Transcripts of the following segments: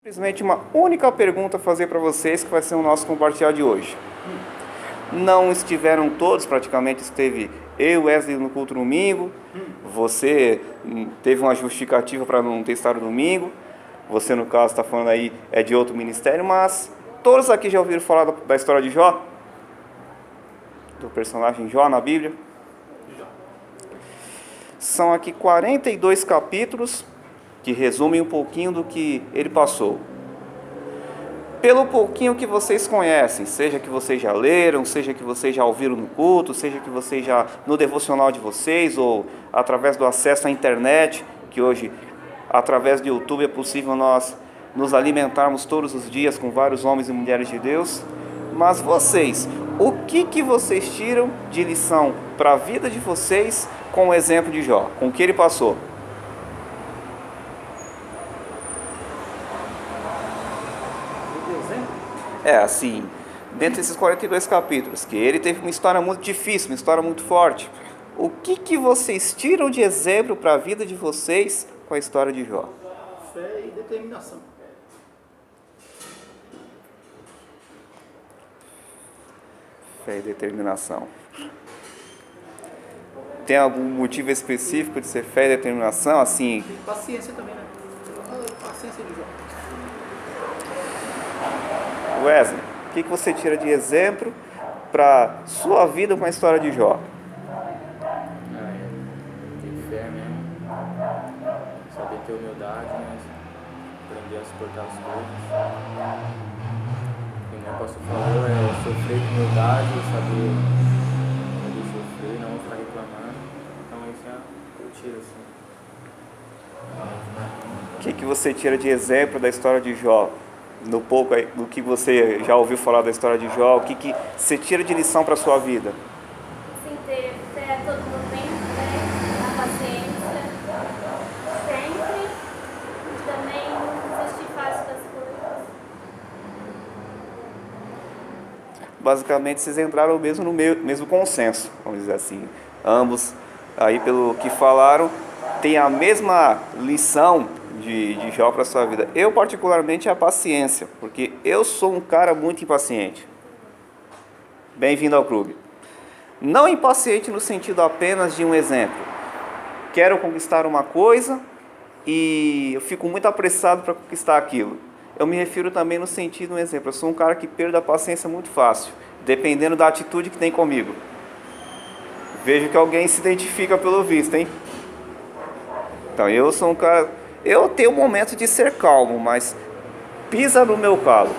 Simplesmente uma única pergunta a fazer para vocês, que vai ser o nosso compartilhar de hoje. Não estiveram todos, praticamente esteve eu e Wesley no culto domingo. Você teve uma justificativa para não ter estado domingo. Você, no caso, está falando aí é de outro ministério, mas todos aqui já ouviram falar da história de Jó? Do personagem Jó na Bíblia? São aqui 42 capítulos que resumem um pouquinho do que ele passou. Pelo pouquinho que vocês conhecem, seja que vocês já leram, seja que vocês já ouviram no culto, seja que vocês já no devocional de vocês, ou através do acesso à internet, que hoje, através do YouTube, é possível nós nos alimentarmos todos os dias com vários homens e mulheres de Deus. Mas vocês, o que vocês tiram de lição para a vida de vocês com o exemplo de Jó, com o que ele passou? Assim, dentro desses 42 capítulos, que ele teve uma história muito difícil, uma história muito forte. O que vocês tiram de exemplo para a vida de vocês com a história de Jó? Fé e determinação. Fé e determinação. Tem algum motivo específico de ser fé e determinação? Assim, E paciência também, né? Paciência de Jó. Wesley, o que você tira de exemplo para sua vida com a história de Jó? Ter fé mesmo, saber ter humildade, né? Aprender a suportar as coisas. Como o pastor falou, sofrer com humildade, saber sofrer, não ficar reclamando. Então isso eu tiro assim. O que você tira de exemplo da história de Jó? No pouco aí, do que você já ouviu falar da história de Jó, o que você tira de lição para a sua vida? Sim, ter fé a todo momento, né? A paciência, sempre, e também não desistir fácil das coisas. Basicamente, vocês entraram mesmo no mesmo consenso, vamos dizer assim. Ambos, aí pelo que falaram, têm a mesma lição de Jó para a sua vida. Eu, particularmente, a paciência, porque eu sou um cara muito impaciente. Bem-vindo ao clube. Não impaciente no sentido apenas de um exemplo. Quero conquistar uma coisa e eu fico muito apressado para conquistar aquilo. Eu me refiro também no sentido de um exemplo. Eu sou um cara que perde a paciência muito fácil, dependendo da atitude que tem comigo. Vejo que alguém se identifica pelo visto, hein? Então, eu sou um cara... Eu tenho um momento de ser calmo, mas pisa no meu calo.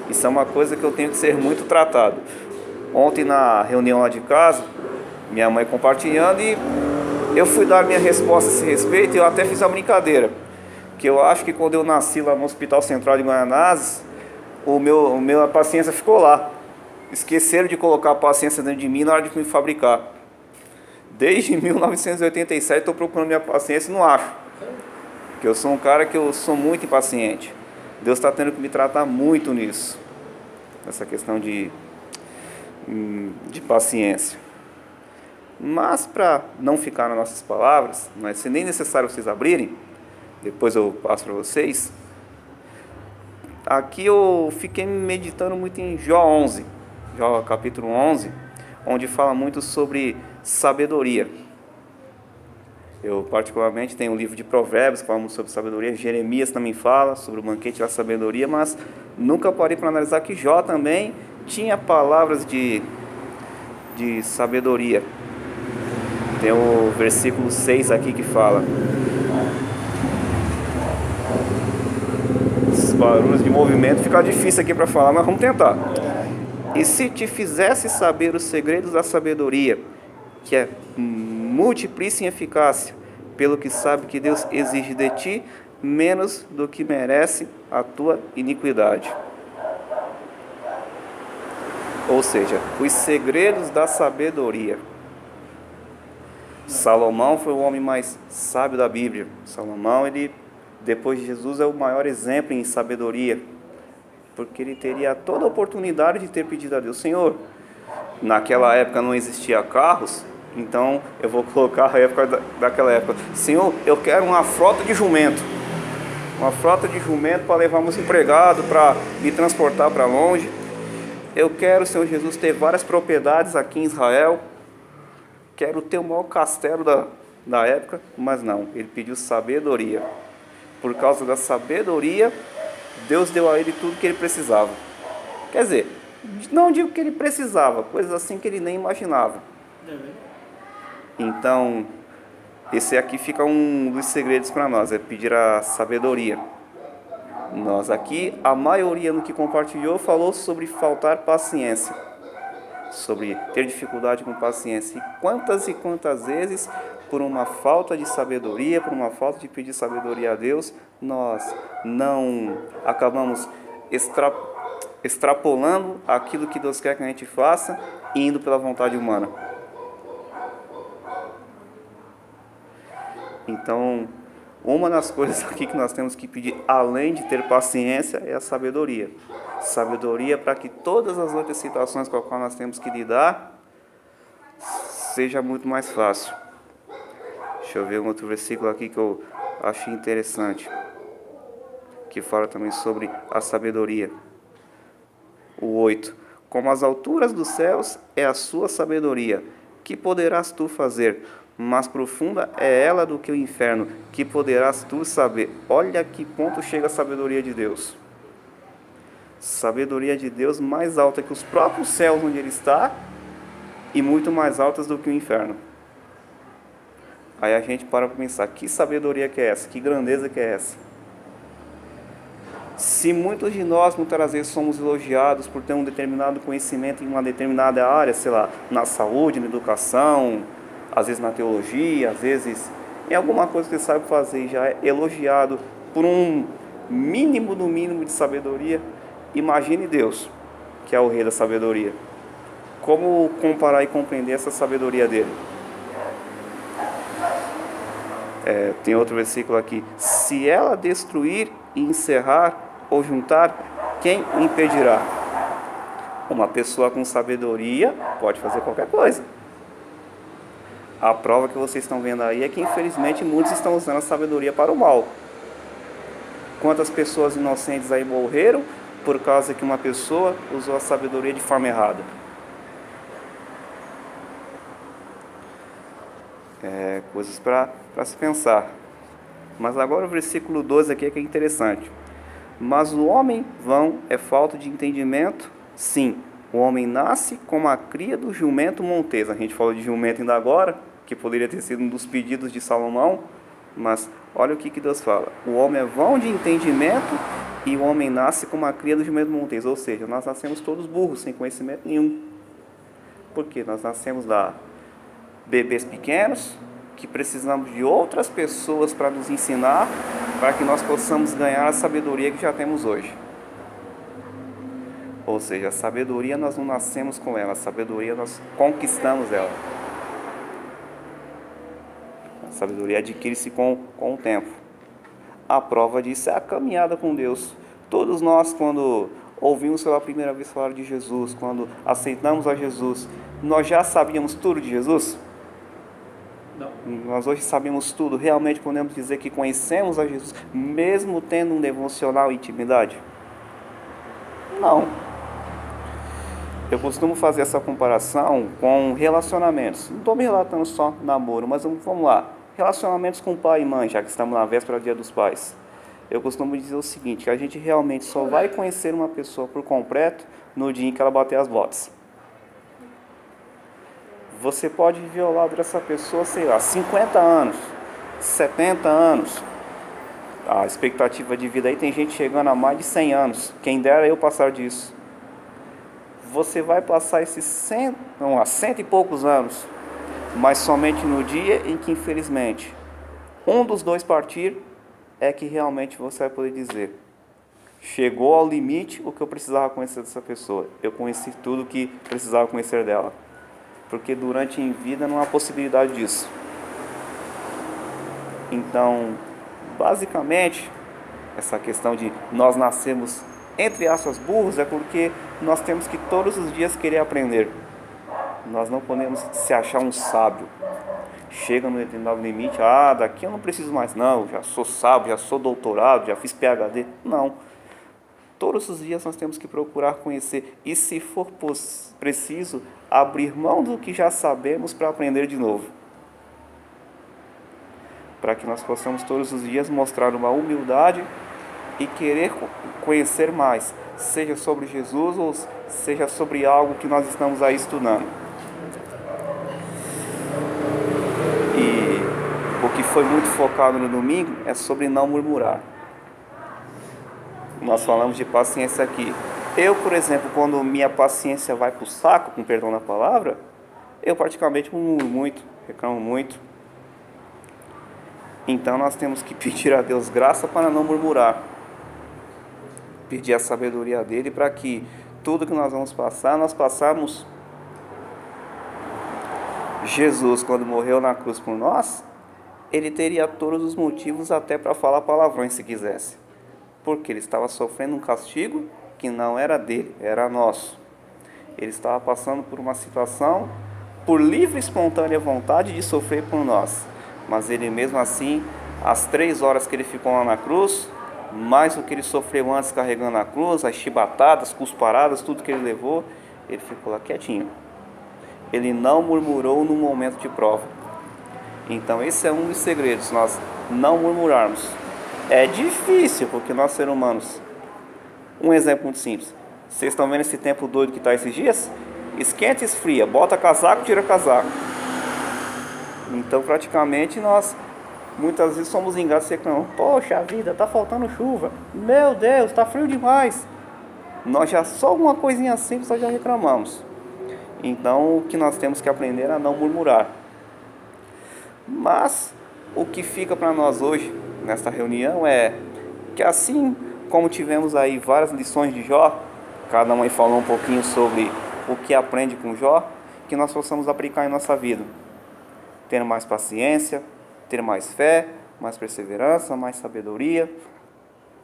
Isso é uma coisa que eu tenho que ser muito tratado. Ontem, na reunião lá de casa, minha mãe compartilhando, e eu fui dar minha resposta a esse respeito, e eu até fiz uma brincadeira. Que eu acho que quando eu nasci lá no Hospital Central de Guaianazes, a paciência ficou lá. Esqueceram de colocar a paciência dentro de mim na hora de me fabricar. Desde 1987 estou procurando minha paciência e não acho. Porque eu sou um cara que eu sou muito impaciente. Deus está tendo que me tratar muito nisso. Nessa questão de paciência. Mas para não ficar nas nossas palavras, não é nem necessário vocês abrirem, depois eu passo para vocês. Aqui eu fiquei meditando muito em Jó 11, Jó capítulo 11, onde fala muito sobre sabedoria. Eu particularmente tenho um livro de Provérbios que fala muito sobre sabedoria, Jeremias também fala sobre o banquete da sabedoria, mas nunca parei para analisar que Jó também tinha palavras de sabedoria. Tem o versículo 6 aqui que fala: esses barulhos de movimento fica difícil aqui para falar, mas vamos tentar. E se te fizesse saber os segredos da sabedoria, que é multiplica em eficácia, pelo que sabe que Deus exige de ti menos do que merece a tua iniquidade. Ou seja, os segredos da sabedoria. Salomão foi o homem mais sábio da Bíblia. Salomão, ele, depois de Jesus, é o maior exemplo em sabedoria, porque ele teria toda a oportunidade de ter pedido a Deus: Senhor, naquela época não existia carros, então eu vou colocar a época daquela época: Senhor, eu quero uma frota de jumento. uma frota de jumento para levar meus empregados, para me transportar para longe. Eu quero, Senhor Jesus, ter várias propriedades aqui em Israel. Quero ter o maior castelo da época, mas não, ele pediu sabedoria. Por causa da sabedoria, Deus deu a ele tudo que ele precisava. Quer dizer, não digo que ele precisava, coisas assim que ele nem imaginava. Então, esse aqui fica um dos segredos para nós, é pedir a sabedoria. Nós aqui, a maioria no que compartilhou, falou sobre faltar paciência, sobre ter dificuldade com paciência. E quantas vezes, por uma falta de sabedoria, por uma falta de pedir sabedoria a Deus, nós não acabamos extrapolando aquilo que Deus quer que a gente faça e indo pela vontade humana. Então, uma das coisas aqui que nós temos que pedir, além de ter paciência, é a sabedoria. Sabedoria para que todas as outras situações com as quais nós temos que lidar, seja muito mais fácil. Deixa eu ver um outro versículo aqui que eu achei interessante, que fala também sobre a sabedoria. O 8. Como as alturas dos céus é a sua sabedoria, que poderás tu fazer? Mais profunda é ela do que o inferno, que poderás tu saber. Olha que ponto chega a sabedoria de Deus. Sabedoria de Deus mais alta que os próprios céus onde Ele está, e muito mais altas do que o inferno. Aí a gente para pensar, que sabedoria que é essa? Que grandeza que é essa? Se muitos de nós, muitas vezes, somos elogiados por ter um determinado conhecimento em uma determinada área, sei lá, na saúde, na educação, às vezes na teologia, às vezes em alguma coisa que você sabe fazer, já é elogiado por um mínimo do mínimo de sabedoria. Imagine Deus, que é o rei da sabedoria. Como comparar e compreender essa sabedoria dele? Tem outro versículo aqui. Se ela destruir e encerrar ou juntar, quem o impedirá? Uma pessoa com sabedoria pode fazer qualquer coisa. A prova que vocês estão vendo aí é que, infelizmente, muitos estão usando a sabedoria para o mal. Quantas pessoas inocentes aí morreram por causa que uma pessoa usou a sabedoria de forma errada? Coisas para se pensar. Mas agora o versículo 12 aqui é que é interessante. Mas o homem vão é falta de entendimento? Sim, o homem nasce como a cria do jumento montesa. A gente falou de jumento ainda agora, que poderia ter sido um dos pedidos de Salomão, mas olha o que Deus fala. O homem é vão de entendimento e o homem nasce como a cria do jumento montesa. Ou seja, nós nascemos todos burros, sem conhecimento nenhum. Por quê? Nós nascemos bebês pequenos, que precisamos de outras pessoas para nos ensinar, para que nós possamos ganhar a sabedoria que já temos hoje. Ou seja, a sabedoria nós não nascemos com ela, a sabedoria nós conquistamos ela. A sabedoria adquire-se com o tempo. A prova disso é a caminhada com Deus. Todos nós, quando ouvimos pela primeira vez falar de Jesus, quando aceitamos a Jesus, nós já sabíamos tudo de Jesus? Não. Nós hoje sabemos tudo, realmente podemos dizer que conhecemos a Jesus, mesmo tendo um devocional e intimidade? Não. Eu costumo fazer essa comparação com relacionamentos. Não estou me relatando só namoro, mas vamos lá. Relacionamentos com pai e mãe, já que estamos na véspera do Dia dos Pais. Eu costumo dizer o seguinte, que a gente realmente só vai conhecer uma pessoa por completo no dia em que ela bater as botas. Você pode viver ao lado dessa pessoa, sei lá, 50 anos, 70 anos. A expectativa de vida aí tem gente chegando a mais de 100 anos. Quem dera eu passar disso. Você vai passar esses 100 e poucos anos, mas somente no dia em que, infelizmente, um dos dois partir, é que realmente você vai poder dizer: chegou ao limite o que eu precisava conhecer dessa pessoa. Eu conheci tudo o que precisava conhecer dela. Porque durante em vida não há possibilidade disso. Então, basicamente, essa questão de nós nascemos, entre aspas, burros, é porque nós temos que todos os dias querer aprender. Nós não podemos se achar um sábio. chega no determinado limite, daqui eu não preciso mais não, já sou sábio, já sou doutorado, já fiz PhD. Não. Todos os dias nós temos que procurar conhecer e, se for preciso, abrir mão do que já sabemos para aprender de novo. Para que nós possamos todos os dias mostrar uma humildade e querer conhecer mais, seja sobre Jesus ou seja sobre algo que nós estamos aí estudando. E o que foi muito focado no domingo é sobre não murmurar. Nós falamos de paciência aqui. Eu, por exemplo, quando minha paciência vai para o saco, com perdão da palavra, eu praticamente murmuro muito, reclamo muito. Então nós temos que pedir a Deus graça para não murmurar. Pedir a sabedoria dele para que tudo que nós vamos passar, nós passarmos. Jesus, quando morreu na cruz por nós, ele teria todos os motivos até para falar palavrões se quisesse. Porque ele estava sofrendo um castigo que não era dele, era nosso. Ele estava passando por uma situação, por livre e espontânea vontade de sofrer por nós. Mas ele mesmo assim, as 3 horas que ele ficou lá na cruz, mais o que ele sofreu antes carregando a cruz, as chibatadas, cusparadas, tudo que ele levou, ele ficou lá quietinho. Ele não murmurou no momento de prova. Então esse é um dos segredos, nós não murmurarmos. É difícil, porque nós seres humanos, um exemplo muito simples, vocês estão vendo esse tempo doido que está esses dias? Esquenta e esfria, bota casaco, tira casaco. Então praticamente nós muitas vezes somos ingratos e reclamamos, poxa vida, está faltando chuva, meu Deus, está frio demais. Nós já só uma coisinha simples nós já reclamamos. Então o que nós temos que aprender é a não murmurar. Mas o que fica para nós hoje, nesta reunião, é que assim como tivemos aí várias lições de Jó, cada um aí falou um pouquinho sobre o que aprende com Jó, que nós possamos aplicar em nossa vida. Ter mais paciência, ter mais fé, mais perseverança, mais sabedoria,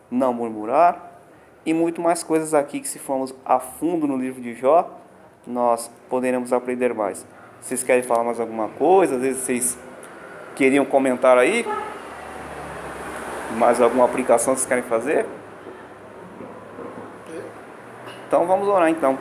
não murmurar e muito mais coisas aqui que, se formos a fundo no livro de Jó, nós poderemos aprender mais. Vocês querem falar mais alguma coisa? Às vezes vocês queriam comentar aí? Mais alguma aplicação que vocês querem fazer? Então vamos orar então.